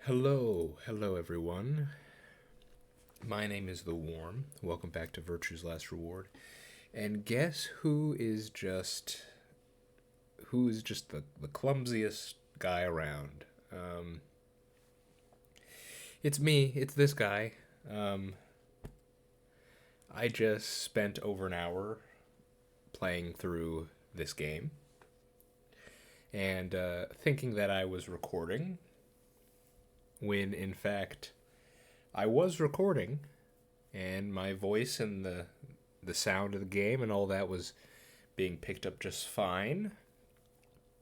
Hello everyone. My name is The Warm. Welcome back to Virtue's Last Reward. And guess who is just the clumsiest guy around? It's me. It's this guy. Um, I just spent over an hour playing through this game and thinking that I was recording when in fact I was recording, and my voice and the sound of the game and all that was being picked up just fine.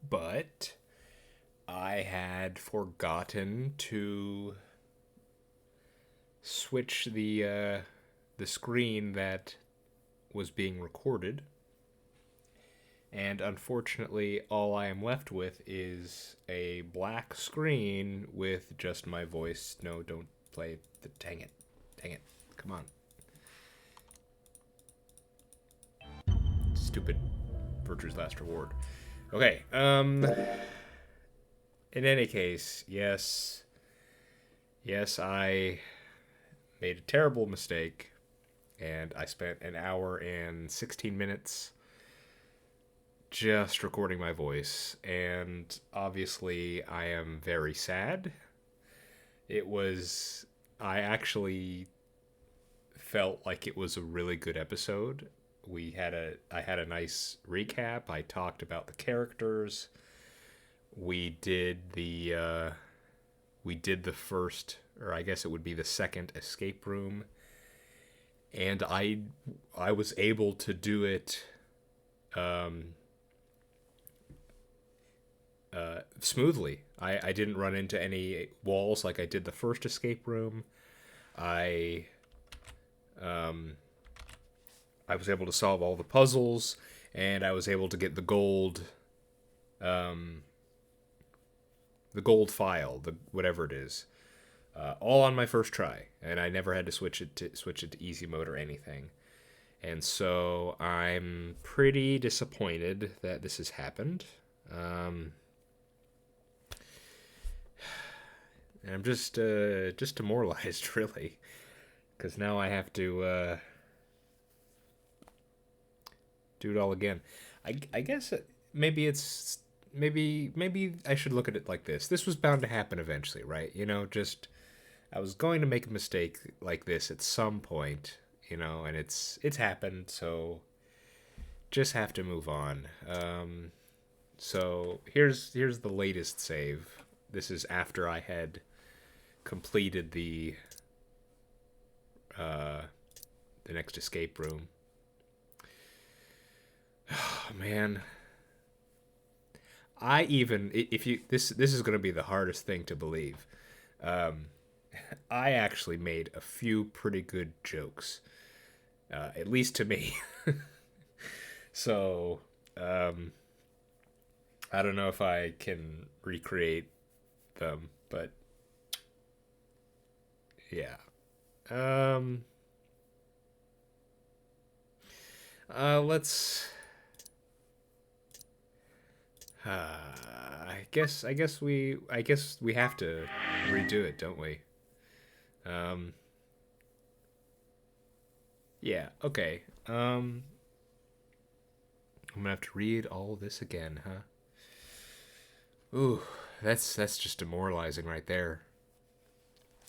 But I had forgotten to switch the screen that was being recorded, and unfortunately, all I am left with is a black screen with just my voice. No, don't play the. Dang it! Come on, stupid Virtue's Last Reward. Okay. In any case, yes, I made a terrible mistake, and I spent an hour and 16 minutes just recording my voice, and obviously I am very sad. It was. I actually felt like it was a really good episode. I had a nice recap. I talked about the characters. We did the first, or I guess it would be the second escape room, and I was able to do it smoothly. I didn't run into any walls like I did the first escape room. I I was able to solve all the puzzles, and I was able to get the gold file, the whatever it is, all on my first try, and I never had to switch it to easy mode or anything. And so I'm pretty disappointed that this has happened. Um, and I'm just demoralized, really, because now I have to do it all again. I guess maybe I should look at it like this. This was bound to happen eventually, right? Just I was going to make a mistake like this at some point, and it's happened, so just have to move on. So here's the latest save. This is after I had completed uh, the next escape room. Oh man, I even if you this is going to be the hardest thing to believe. Um, I actually made a few pretty good jokes, at least to me. So um, I don't know if I can recreate them, but yeah. Um, let's. I guess we have to redo it, don't we? Um, yeah. Okay. I'm gonna have to read all this again, huh? Ooh, that's just demoralizing right there.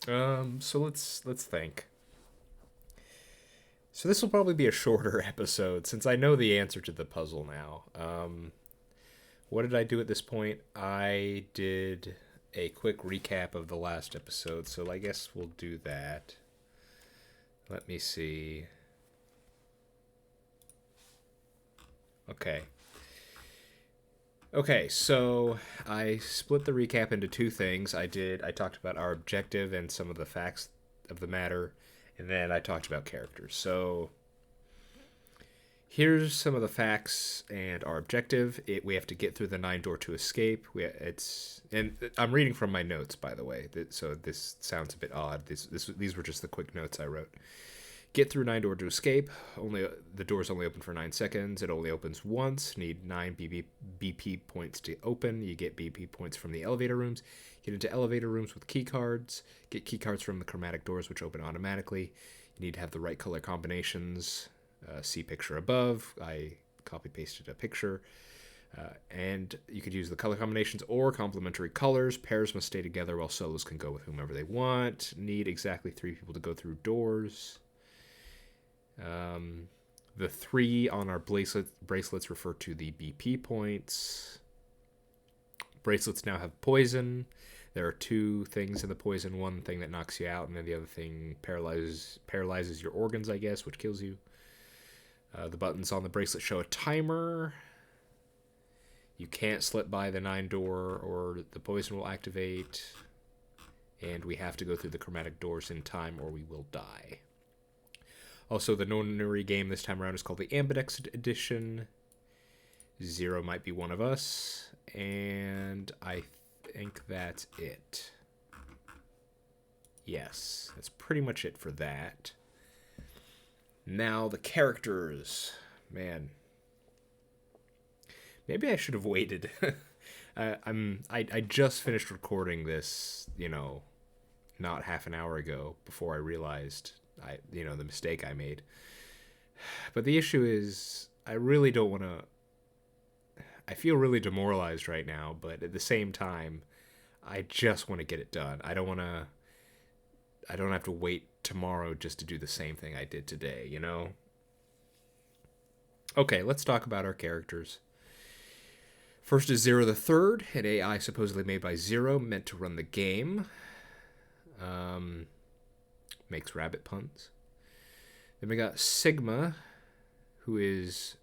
So let's think. So this will probably be a shorter episode since I know the answer to the puzzle now. What did I do at this point? I did a quick recap of the last episode, so I guess we'll do that. Let me see. Okay. Okay, so I split the recap into two things. I talked about our objective and some of the facts of the matter, and then I talked about characters. So here's some of the facts and our objective. We have to get through the nine door to escape. And I'm reading from my notes, by the way, so this sounds a bit odd. These were just the quick notes I wrote. Get through 9 doors to escape. The door's only open for 9 seconds. It only opens once. Need 9 BP points to open. You get BP points from the elevator rooms. Get into elevator rooms with key cards. Get key cards from the chromatic doors, which open automatically. You need to have the right color combinations. See picture above. I copy pasted a picture. And you could use the color combinations or complementary colors. Pairs must stay together while solos can go with whomever they want. Need exactly 3 people to go through doors. The 3 on our bracelets refer to the BP points. Bracelets now have poison. There are 2 things in the poison. One thing that knocks you out, and then the other thing paralyzes your organs, I guess, which kills you. The buttons on the bracelet show a timer. You can't slip by the 9 door or the poison will activate. And we have to go through the chromatic doors in time or we will die. Also, the nonary game this time around is called the Ambidex Edition. 0 might be one of us. And I think that's it. Yes, that's pretty much it for that. Now, the characters. Man. Maybe I should have waited. I just finished recording this, not half an hour ago before I realized the mistake I made. But the issue is I really don't want to. I feel really demoralized right now, but at the same time, I just want to get it done. I don't have to wait tomorrow just to do the same thing I did today, Okay, let's talk about our characters. First is Zero the Third, an AI supposedly made by Zero, meant to run the game. Makes rabbit puns. Then we got Sigma, who is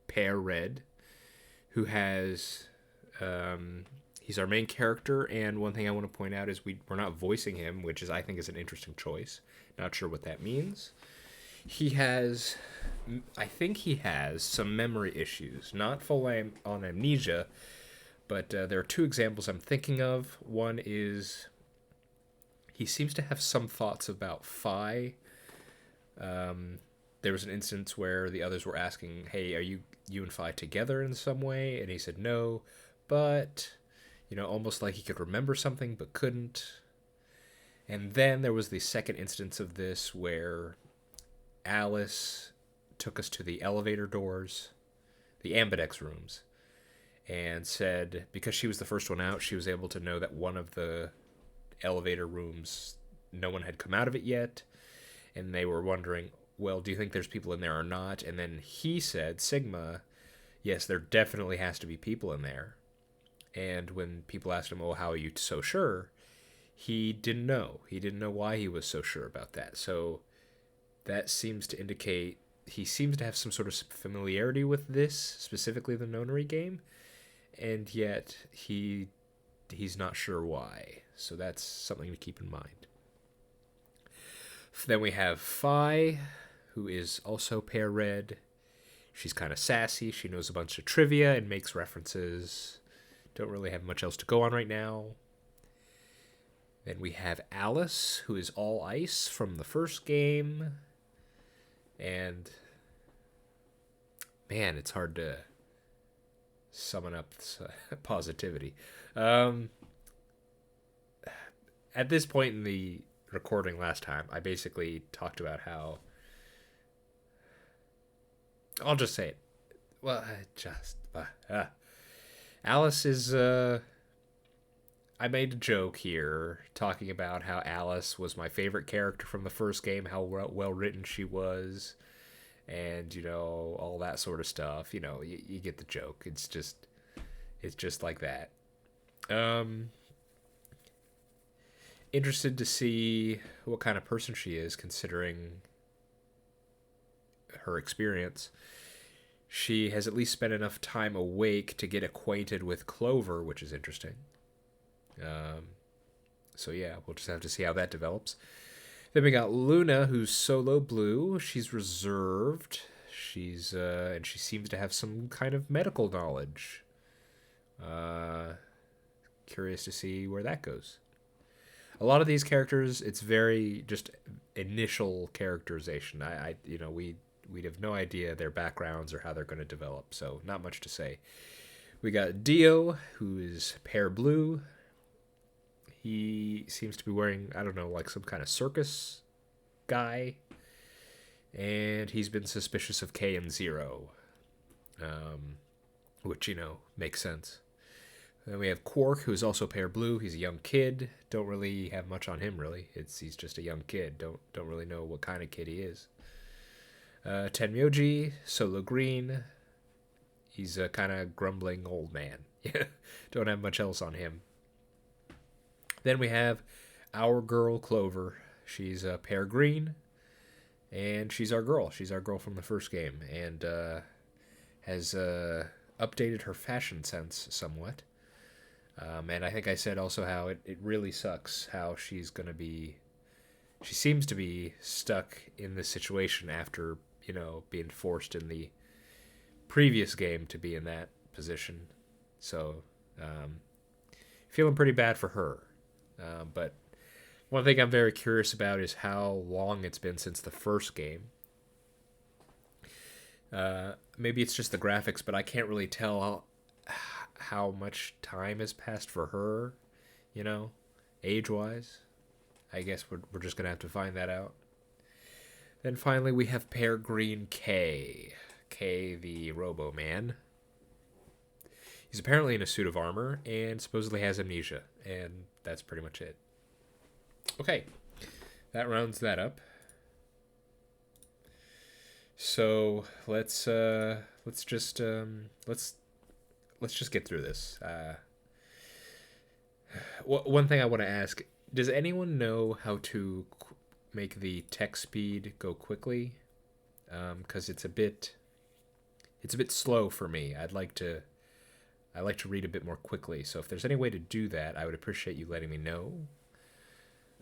Pear Red, who has... he's our main character, and one thing I want to point out is we're not voicing him, which I think is an interesting choice. Not sure what that means. I think he has some memory issues, not full on amnesia, but there are 2 examples I'm thinking of. One is he seems to have some thoughts about Phi. There was an instance where the others were asking, hey, are you and Phi together in some way? And he said no, but, almost like he could remember something but couldn't. And then there was the second instance of this where Alice took us to the elevator doors, the Ambidex rooms, and said because she was the first one out, she was able to know that one of the elevator rooms, no one had come out of it yet, and they were wondering, well, do you think there's people in there or not? And then he said, Sigma, yes, there definitely has to be people in there. And when people asked him, oh, how are you so sure? He didn't know. He didn't know why he was so sure about that. So that seems to indicate he seems to have some sort of familiarity with this, specifically the nonary game, and yet he's not sure why. So that's something to keep in mind. Then we have Phi, who is also Pear Red. She's kind of sassy. She knows a bunch of trivia and makes references. Don't really have much else to go on right now. Then we have Alice, who is all ice from the first game. And, man, it's hard to summon up positivity. At this point in the recording last time, I basically talked about how... I'll just say it. Well, Alice is... I made a joke here talking about how Alice was my favorite character from the first game, how well written she was, and, all that sort of stuff. You get the joke. It's just like that. Interested to see what kind of person she is, considering her experience. She has at least spent enough time awake to get acquainted with Clover, which is interesting. So yeah, we'll just have to see how that develops. Then we got Luna, who's solo blue. She's reserved. And she seems to have some kind of medical knowledge. Curious to see where that goes. A lot of these characters, it's very just initial characterization. We'd have no idea their backgrounds or how they're going to develop, so not much to say. We got Dio, who is Pear Blue. He seems to be wearing, I don't know, like some kind of circus guy. And he's been suspicious of K and Zero, which, makes sense. Then we have Quark, who's also Pear Blue. He's a young kid. Don't really have much on him, really. He's just a young kid. Don't really know what kind of kid he is. Tenmyoji, Solo Green. He's a kind of grumbling old man. Don't have much else on him. Then we have our girl, Clover. She's Pear Green, and she's our girl. She's our girl from the first game, and has updated her fashion sense somewhat. And I think I said also how it really sucks how she seems to be stuck in this situation after, being forced in the previous game to be in that position. So, feeling pretty bad for her. But one thing I'm very curious about is how long it's been since the first game. Maybe it's just the graphics, but I can't really tell how much time has passed for her, age-wise. I guess we're just going to have to find that out. Then finally we have Pear Green K. K, the Robo-Man. He's apparently in a suit of armor and supposedly has amnesia, and that's pretty much it. Okay, that rounds that up. So let's just get through this. One thing I want to ask: does anyone know how to make the text speed go quickly? Because it's a bit slow for me. I like to read a bit more quickly. So if there's any way to do that, I would appreciate you letting me know.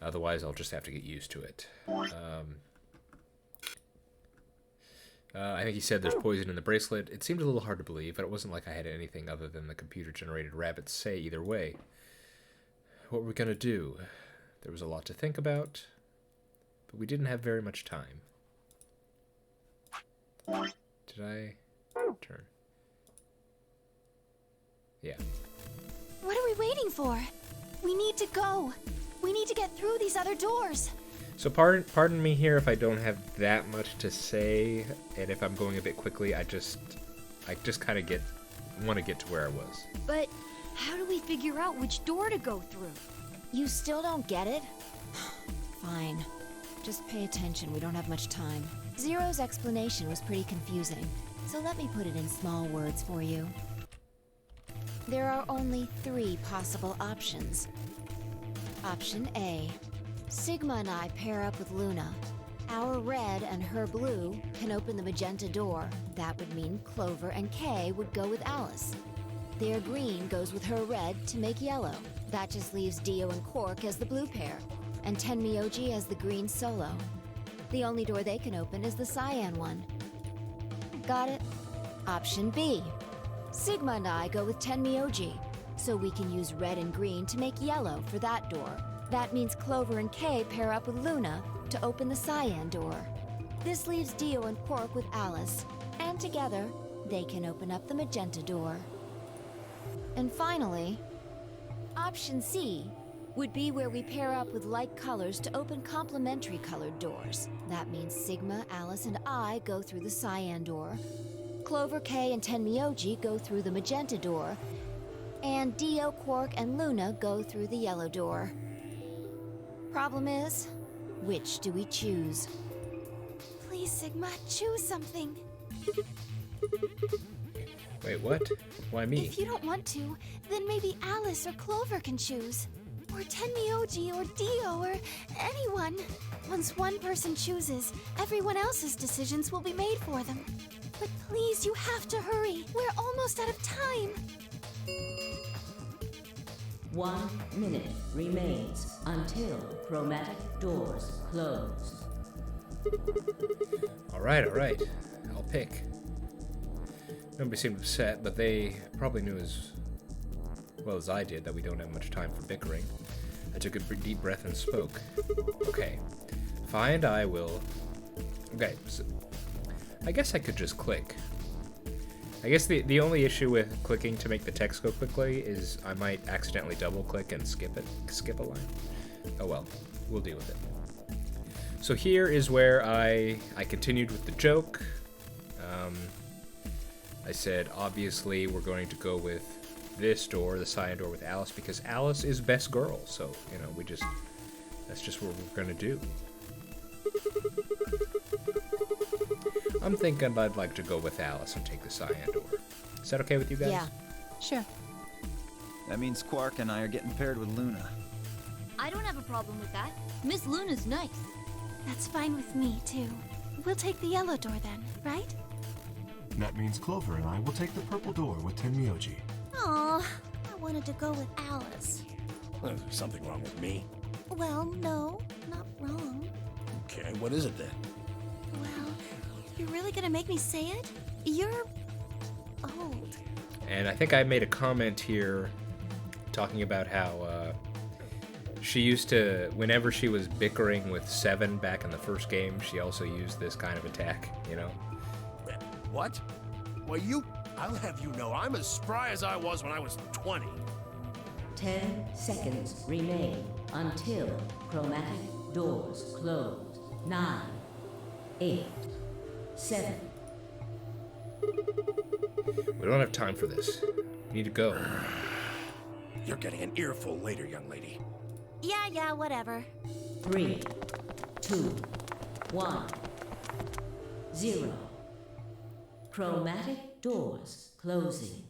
Otherwise, I'll just have to get used to it. I think he said there's poison in the bracelet. It seemed a little hard to believe, but it wasn't like I had anything other than the computer-generated rabbits say either way. What were we going to do? There was a lot to think about, but we didn't have very much time. Did I turn? Yeah. What are we waiting for? We need to go. We need to get through these other doors. So pardon me here if I don't have that much to say, and if I'm going a bit quickly, I just kind of want to get to where I was. But how do we figure out which door to go through? You still don't get it? Fine. Just pay attention, we don't have much time. Zero's explanation was pretty confusing, so let me put it in small words for you. There are only 3 possible options. Option A. Sigma and I pair up with Luna. Our red and her blue can open the magenta door. That would mean Clover and Kay would go with Alice. Their green goes with her red to make yellow. That just leaves Dio and Quark as the blue pair, and Tenmyoji as the green solo. The only door they can open is the cyan one. Got it? Option B. Sigma and I go with Tenmyoji, so we can use red and green to make yellow for that door. That means Clover and Kay pair up with Luna to open the cyan door. This leaves Dio and Quark with Alice, and together, they can open up the magenta door. And finally, option C would be where we pair up with like colors to open complementary colored doors. That means Sigma, Alice, and I go through the cyan door. Clover, Kay, and Tenmyoji go through the magenta door. And Dio, Quark, and Luna go through the yellow door. Problem is, which do we choose? Please, Sigma, choose something. Wait, what? Why me? If you don't want to, then maybe Alice or Clover can choose. Or Tenmyoji or Dio or anyone. Once one person chooses, everyone else's decisions will be made for them. But please, you have to hurry. We're almost out of time. 1 minute remains until chromatic doors close. All right. I'll pick. Nobody seemed upset, but they probably knew as well as I did that we don't have much time for bickering. I took a deep breath and spoke. Okay. Fine, I will. Okay, so I guess I could just click. I guess the only issue with clicking to make the text go quickly is I might accidentally double click and skip a line. Oh well, we'll deal with it. So here is where I continued with the joke. I said, obviously, we're going to go with this door, the cyan door with Alice, because Alice is best girl. So, you know, that's just what we're going to do. I'm thinking I'd like to go with Alice and take the cyan door. Is that okay with you guys? Yeah, sure. That means Quark and I are getting paired with Luna. I don't have a problem with that. Miss Luna's nice. That's fine with me, too. We'll take the yellow door then, right? That means Clover and I will take the purple door with Tenmyoji. Aw, I wanted to go with Alice. Well, is there something wrong with me? Well, no, not wrong. Okay, what is it then? Well, you're really gonna make me say it? You're old. And I think I made a comment here talking about how she used to, whenever she was bickering with Seven back in the first game, she also used this kind of attack, you know? What? Well, I'll have you know, I'm as spry as I was when I was 20. 10 seconds remain until chromatic doors close. 9, 8, 7. We don't have time for this. We need to go. You're getting an earful later, young lady. Yeah, whatever. 3, 2, 1, 0. Chromatic doors closing.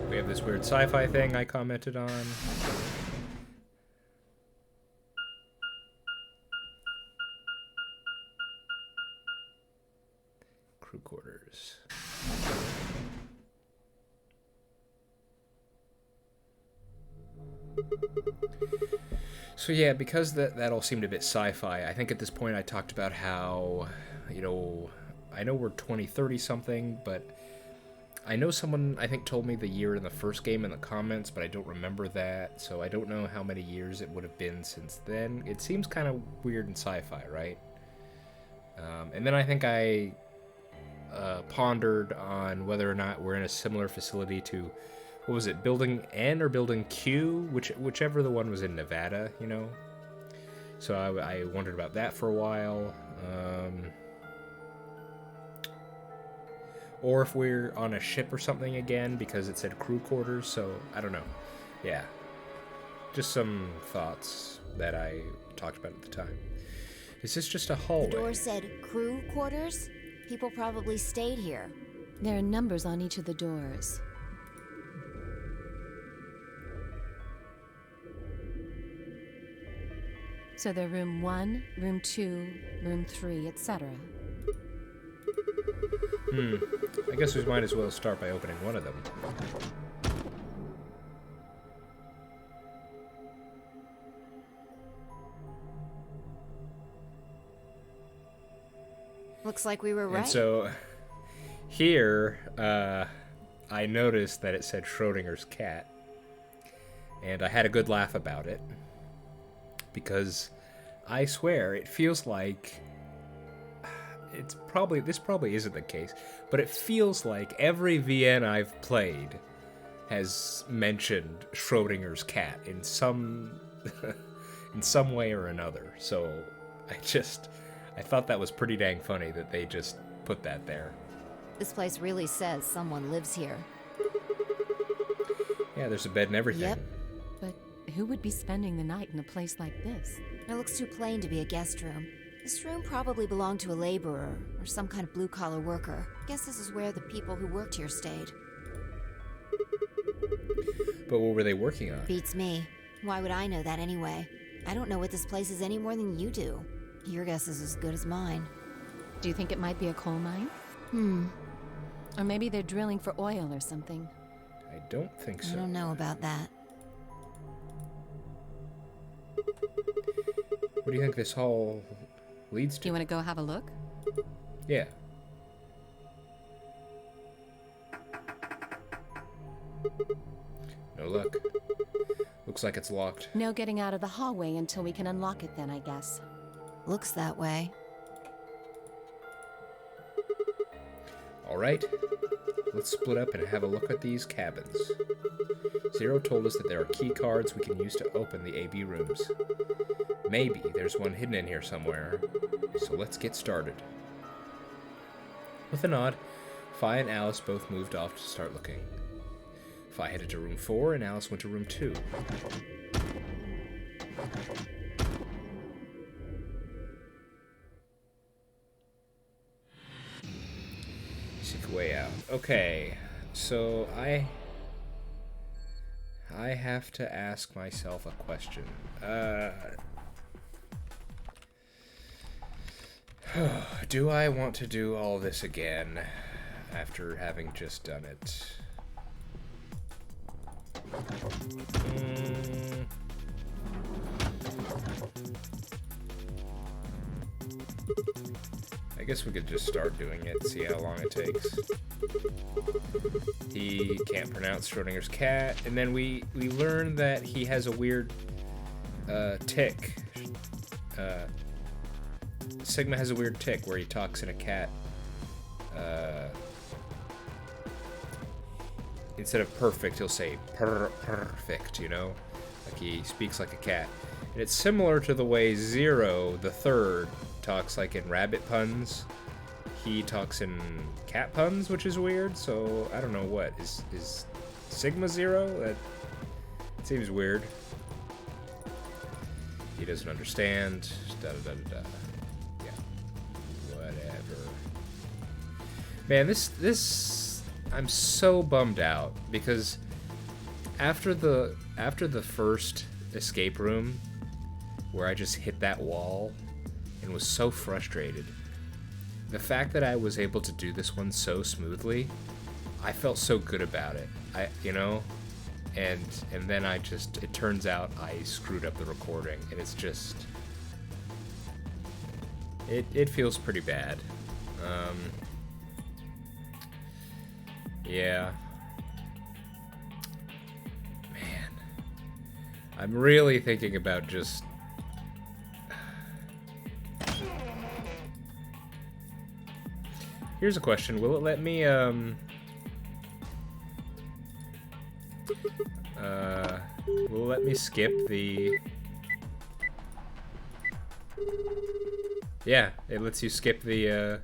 We have this weird sci-fi thing I commented on. Crew quarters. So yeah, because that all seemed a bit sci-fi, I think at this point I talked about how, you know, I know we're 2030 something, but I know someone, I think, told me the year in the first game in the comments, but I don't remember that, so I don't know how many years it would have been since then. It seems kind of weird in sci-fi, right? And then I think I pondered on whether or not we're in a similar facility to, what was it, Building N or Building Q? Whichever the one was in Nevada, you know? So I wondered about that for a while. Or if we're on a ship or something again, because it said crew quarters, so I don't know. Yeah. Just some thoughts that I talked about at the time. Is this just a hallway? The door said crew quarters? People probably stayed here. There are numbers on each of the doors. So they're room 1, room 2, room 3, etc. I guess we might as well start by opening one of them. Looks like we were right. And so here, I noticed that it said Schrodinger's cat. And I had a good laugh about it. Because I swear, it feels like this probably isn't the case, but it feels like every VN I've played has mentioned Schrodinger's cat in some in some way or another. So I thought that was pretty dang funny that they just put that there. This place really says someone lives here. Yeah, there's a bed and everything. Yep. But who would be spending the night in a place like this? It looks too plain to be a guest room. This room probably belonged to a laborer or some kind of blue-collar worker. Guess this is where the people who worked here stayed. But what were they working on? Beats me. Why would I know that anyway? I don't know what this place is any more than you do. Your guess is as good as mine. Do you think it might be a coal mine? Or maybe they're drilling for oil or something. I don't think so. I don't know about that. What do you think this hall leads Do to? you want to go have a look? Yeah. No luck. Looks like it's locked. No getting out of the hallway until we can unlock it then, I guess. Looks that way. Alright. Let's split up and have a look at these cabins. Zero told us that there are key cards we can use to open the AB rooms. Maybe there's one hidden in here somewhere. So let's get started. With a nod, Fi and Alice both moved off to start looking. Fi headed to room 4 and Alice went to room 2. Seek a way out. Okay, so I have to ask myself a question. Do I want to do all this again after having just done it? I guess we could just start doing it, see how long it takes. He can't pronounce Schrodinger's cat, and then we learn that he has a weird tick. Sigma has a weird tick where he talks in a cat. Instead of perfect, he'll say perfect, you know? Like he speaks like a cat. And it's similar to the way Zero, the third, talks like in rabbit puns. He talks in cat puns, which is weird, so I don't know what. Is Sigma Zero? That seems weird. He doesn't understand. Da-da-da-da-da. Yeah. Whatever. Man, this I'm so bummed out because after the first escape room where I just hit that wall and was so frustrated, the fact that I was able to do this one so smoothly, I felt so good about it. And then it turns out I screwed up the recording, and it's just it feels pretty bad. Yeah. Man. I'm really thinking about just... Here's a question. Will it let me, will it let me skip the... Yeah, it lets you skip the,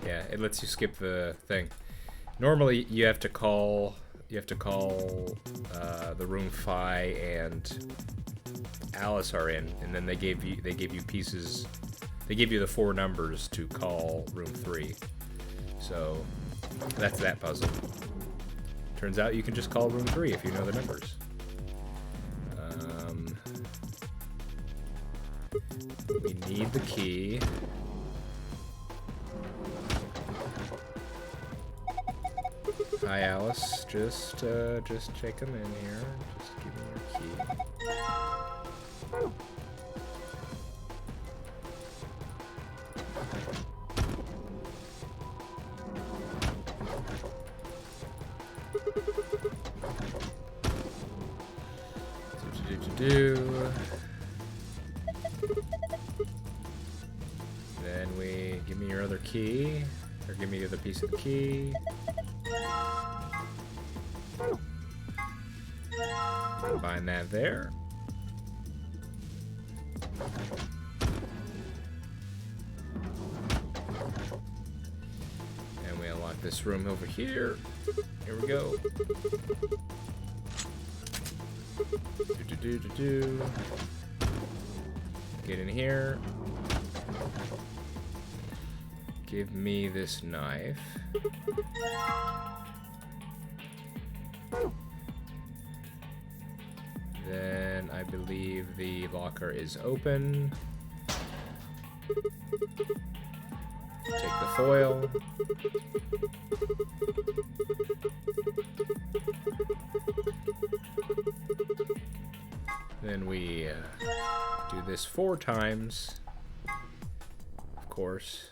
Yeah, it lets you skip the thing. Normally, you have to call the room Fi and Alice are in, and then they gave you pieces. They give you the 4 numbers to call room 3. So that's that puzzle. Turns out you can just call room 3 if you know the numbers. We need the key. Hi, Alice. Just check them in here. Just give me your key. Then we give me your other key, or give me the other piece of the key. Combine that there. And we unlock this room over here. Here we go. Get in here. Give me this knife. Then I believe the locker is open. Take the foil. Then we do this 4 times, of course.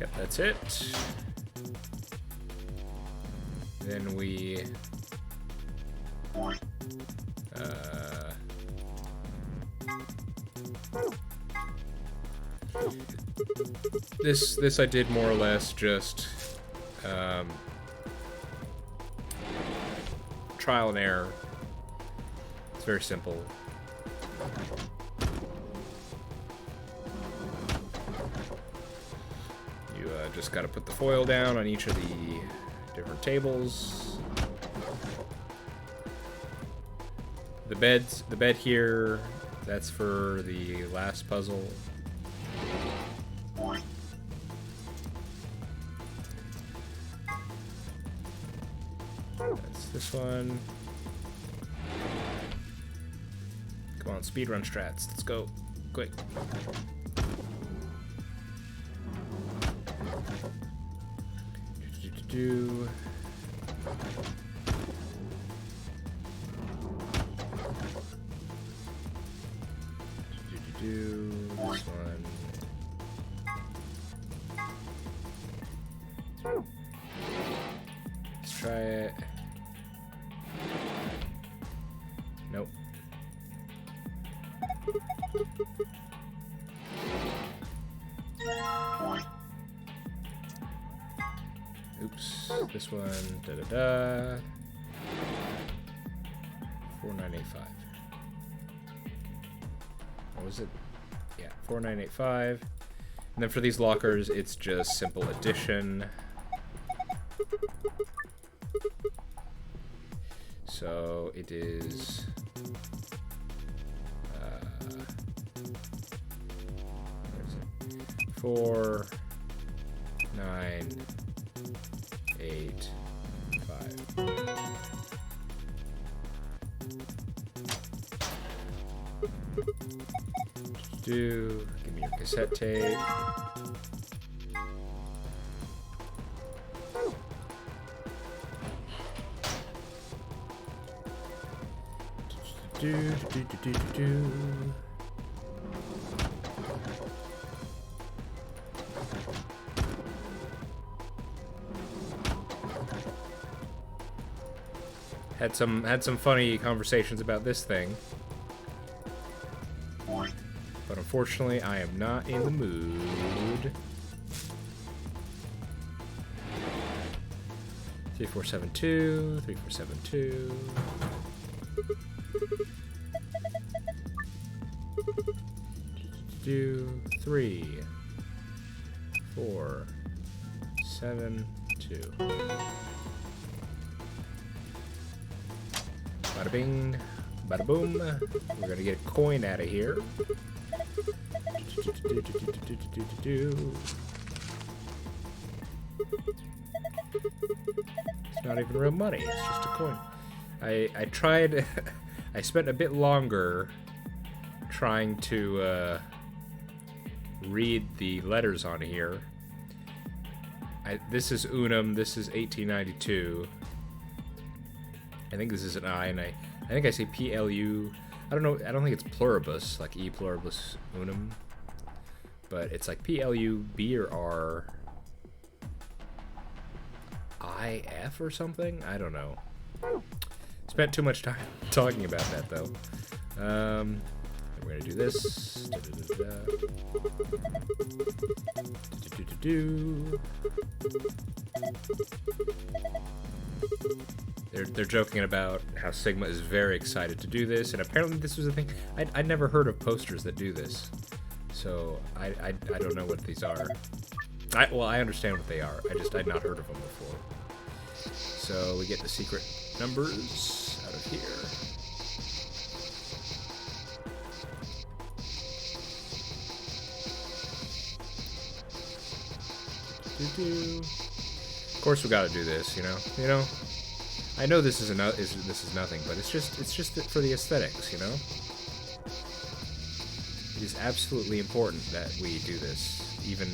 Yep, that's it. Then we... This I did more or less just trial and error. It's very simple. You just got to put the foil down on each of the different tables. The bed here, that's for the last puzzle. That's this one. Come on, speedrun strats. Let's go. Quick. Do. This one. Let's try it. Nope. Oops. This one. Da da da. 4985. What was it? Yeah, 4985. And then for these lockers, it's just simple addition. So it is where is it? 4, 9, 8, 5. Give me your cassette tape. Had some funny conversations about this thing. But unfortunately, I am not in the mood. 3472, 3472. Do 3, 4, 7, 2. Bada bing, bada boom. We're gonna get a coin out of here. It's not even real money, it's just a coin. I tried, I spent a bit longer trying to read the letters on here. This is Unum, this is 1892. I think this is an I, and I think I say PLU. I don't know, I don't think it's pluribus, like E pluribus unum. But it's like PLUB or R IF or something? I don't know. Spent too much time talking about that though. We're gonna do this. They're joking about how Sigma is very excited to do this, and apparently this was a thing. I'd never heard of posters that do this, so I don't know what these are. Well, I understand what they are. I'd not heard of them before. So we get the secret numbers out of here. Of course, we got to do this, you know. I know this is nothing, but it's just for the aesthetics, you know. It is absolutely important that we do this, even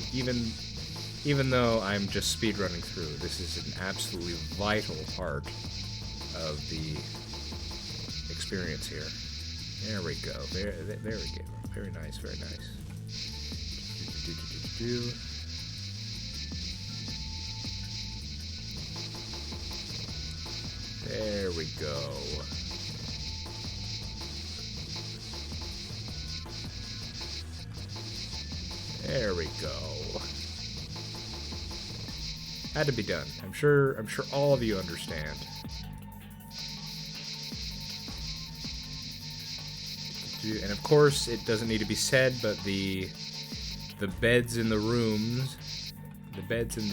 though I'm just speedrunning through. This is an absolutely vital part of the experience here. There we go. There we go. Very nice. Very nice. There we go. There we go. Had to be done. I'm sure all of you understand. And of course, it doesn't need to be said, but the beds in the rooms, the beds in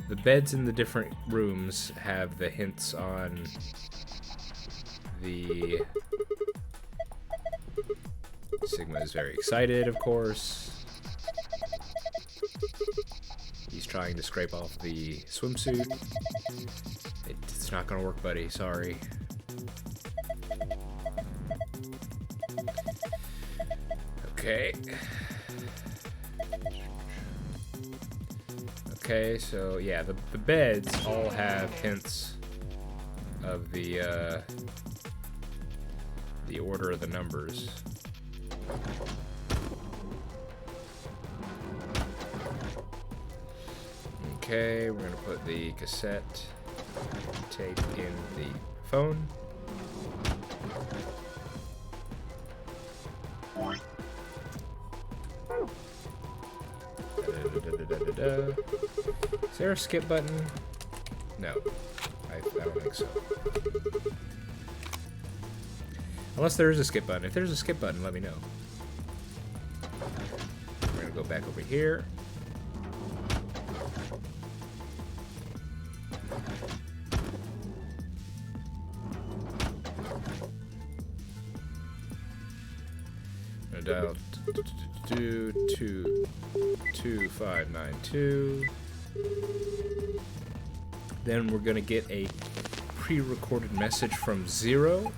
the beds in the different rooms have the hints on the... Sigma is very excited, of course. He's trying to scrape off the swimsuit. It's not gonna work, buddy. Sorry. Okay. Okay, so yeah, the beds all have hints of the order of the numbers. Okay, we're gonna put the cassette tape in the phone. Is there a skip button? No, I don't think so. Unless there is a skip button. If there's a skip button, let me know. We're gonna go back over here. Dial 22592. Then we're gonna get a pre-recorded message from Zero,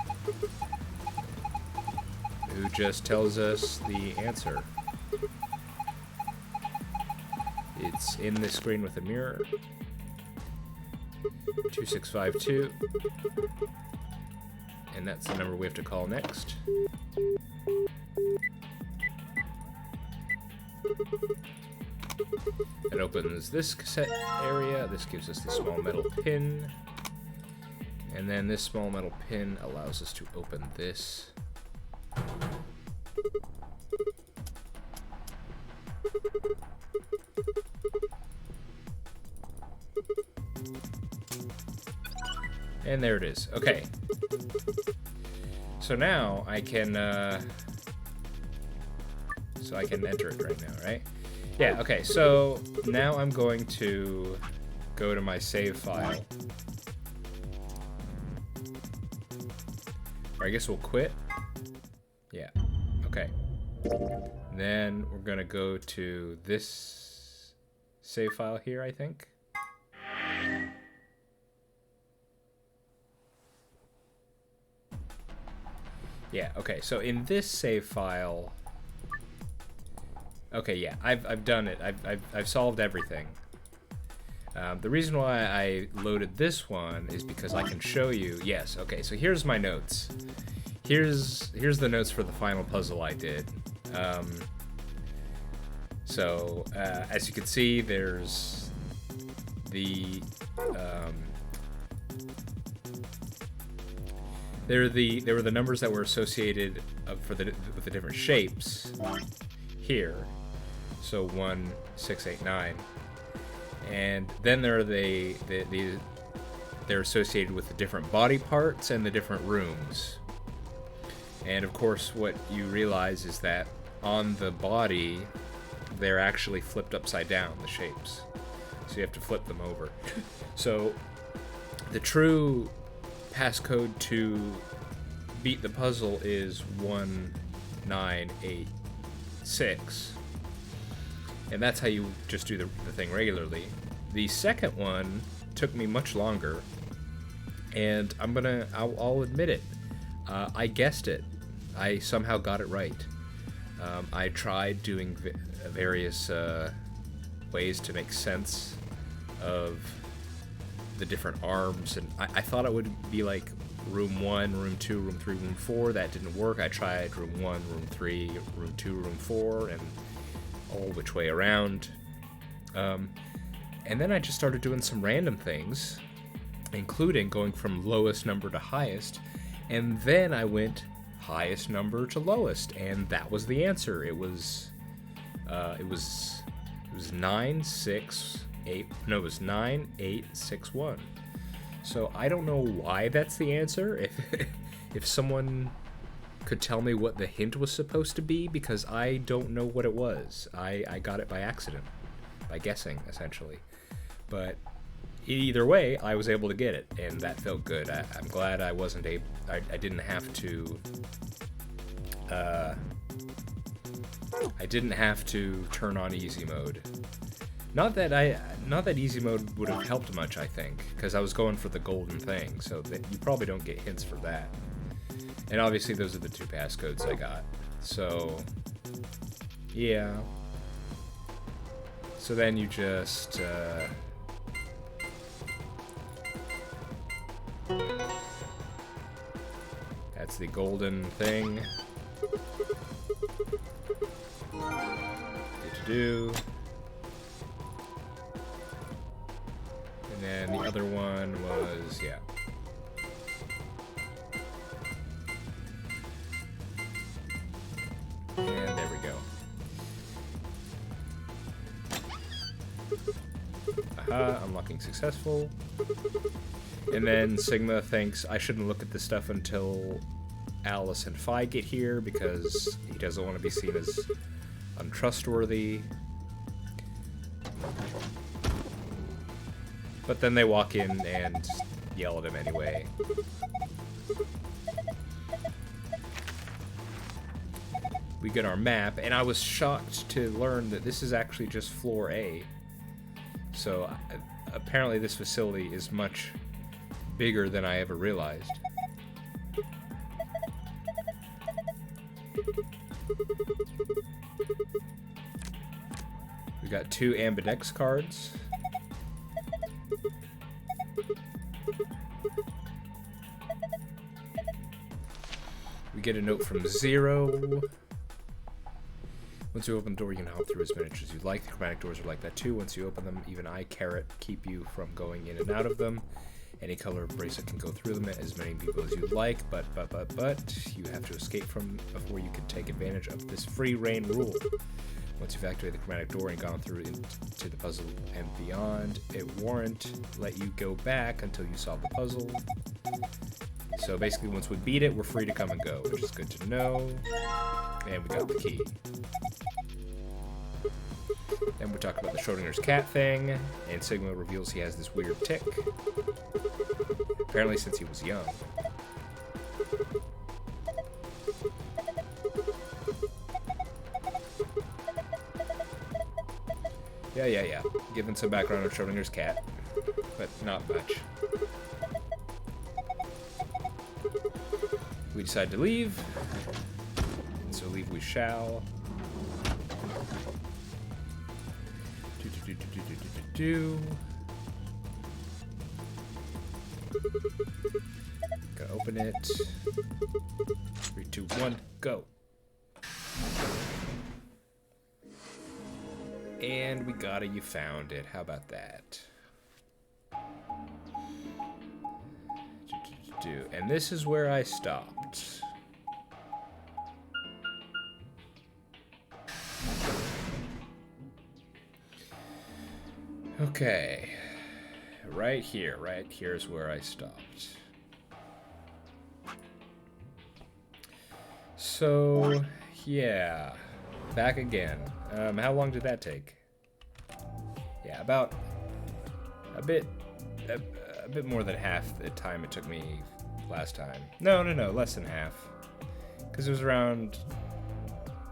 who just tells us the answer. It's in the screen with a mirror. 2652. And that's the number we have to call next. It opens this cassette area. This gives us the small metal pin. And then this small metal pin allows us to open this. And there it is. Okay. So now I can enter it right now, right? Yeah, okay, so now I'm going to go to my save file. Or I guess we'll quit. Yeah, okay. Then we're gonna go to this save file here, I think. Yeah, okay, so in this save file... Okay, yeah, I've done it. I've solved everything. The reason why I loaded this one is because I can show you. Yes, okay, so here's my notes. Here's the notes for the final puzzle I did. As you can see, there's the there were the numbers that were associated with the different shapes here. So 1, 6, 8, 9, and then there are they're associated with the different body parts and the different rooms. And of course, what you realize is that on the body, they're actually flipped upside down, the shapes. So you have to flip them over. So the true passcode to beat the puzzle is 1986. And that's how you just do the thing regularly. The second one took me much longer, and I'll admit it. I guessed it. I somehow got it right. I tried doing various ways to make sense of the different arms, and I thought it would be like room 1, room 2, room 3, room 4. That didn't work. I tried room 1, room 3, room 2, room 4, and all which way around. And then I just started doing some random things, including going from lowest number to highest, and then I went highest number to lowest, and that was the answer. It was 9, 6, 8. No, it was 9, 8, 6, 1. So I don't know why that's the answer. If someone could tell me what the hint was supposed to be, because I don't know what it was. I got it by accident, by guessing, essentially. But either way, I was able to get it, and that felt good. I'm glad I wasn't able. I didn't have to. I didn't have to turn on easy mode. Not that easy mode would have helped much, I think, because I was going for the golden thing, so that you probably don't get hints for that. And obviously those are the 2 passcodes I got. So, yeah. So then you just, that's the golden thing. Do. And then the other one was, yeah. And there we go. Aha, unlocking successful. And then Sigma thinks I shouldn't look at this stuff until Alice and Phi get here, because he doesn't want to be seen as untrustworthy. But then they walk in and yell at him anyway. We get our map, and I was shocked to learn that this is actually just floor A. So apparently this facility is much bigger than I ever realized. We got 2 Ambidex cards. We get a note from Zero. Once you open the door, you can hop through as many as you like. The chromatic doors are like that too. Once you open them, even I, Carrot, keep you from going in and out of them. Any color bracelet can go through them, as many people as you like, but you have to escape from before you can take advantage of this free reign rule. Once you've activated the chromatic door and gone through into the puzzle and beyond, it won't let you go back until you solve the puzzle. So basically, once we beat it, we're free to come and go, which is good to know. And we got the key. Then we talk about the Schrodinger's cat thing, and Sigma reveals he has this weird tick. Apparently since he was young. Yeah. Giving some background on Schrodinger's cat, but not much. We decide to leave, and so leave we shall. Go open it. 3, 2, 1, go. And we got it, you found it. How about that? And this is where I stopped. Okay. Right here is where I stopped. So, yeah. Back again. How long did that take? Yeah, about a bit more than half the time it took me last time. No, less than half. Because it was around,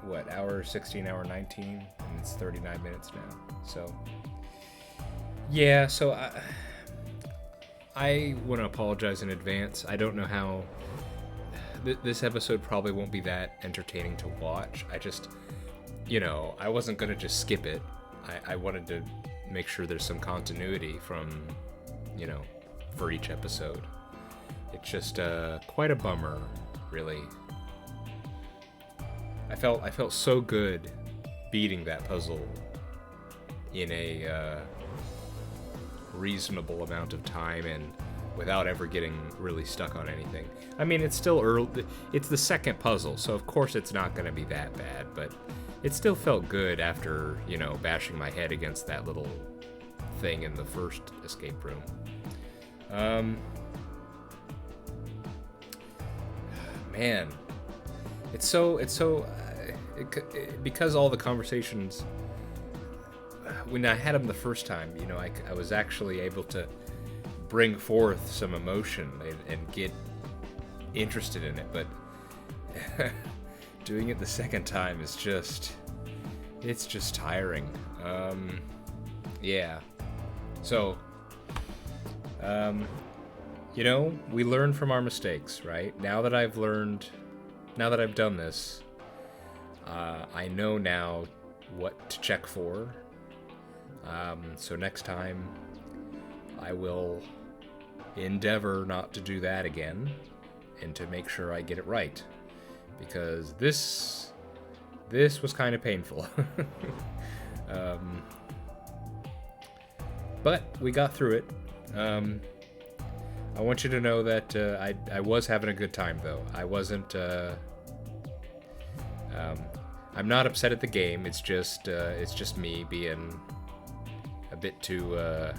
what, hour 16, hour 19, and it's 39 minutes now. So, yeah, so I want to apologize in advance. I don't know how... This episode probably won't be that entertaining to watch. I just, I wasn't going to just skip it. I wanted to make sure there's some continuity from, for each episode. It's just quite a bummer, really. I felt so good beating that puzzle, in a reasonable amount of time and without ever getting really stuck on anything. I mean, it's still early. It's the second puzzle, so of course it's not going to be that bad, but it still felt good after, you know, bashing my head against that little thing in the first escape room. Man, because all the conversations, when I had them the first time, you know, I was actually able to bring forth some emotion and get interested in it, but doing it the second time is it's just tiring. Yeah. So, you know, we learn from our mistakes, right? Now that I've done this, I know now what to check for. So next time, I will endeavor not to do that again, and to make sure I get it right, because this was kind of painful. But we got through it. I want you to know that I was having a good time, though. I wasn't. I'm not upset at the game. It's just me being a bit too. I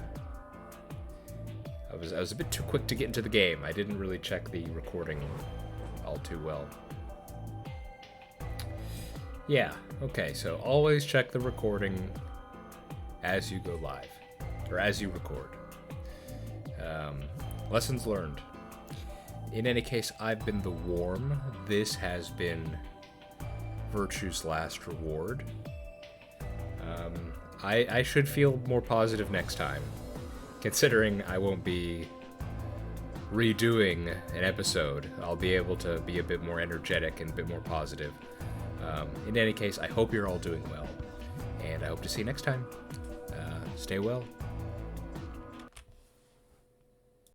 was a bit too quick to get into the game. I didn't really check the recording all too well. Yeah. Okay. So always check the recording as you go live, or as you record. Lessons learned. In any case, I've been the Worm. This has been Virtue's Last Reward. I should feel more positive next time, considering I won't be redoing an episode. I'll be able to be a bit more energetic and a bit more positive. In any case, I hope you're all doing well, and I hope to see you next time. Stay well.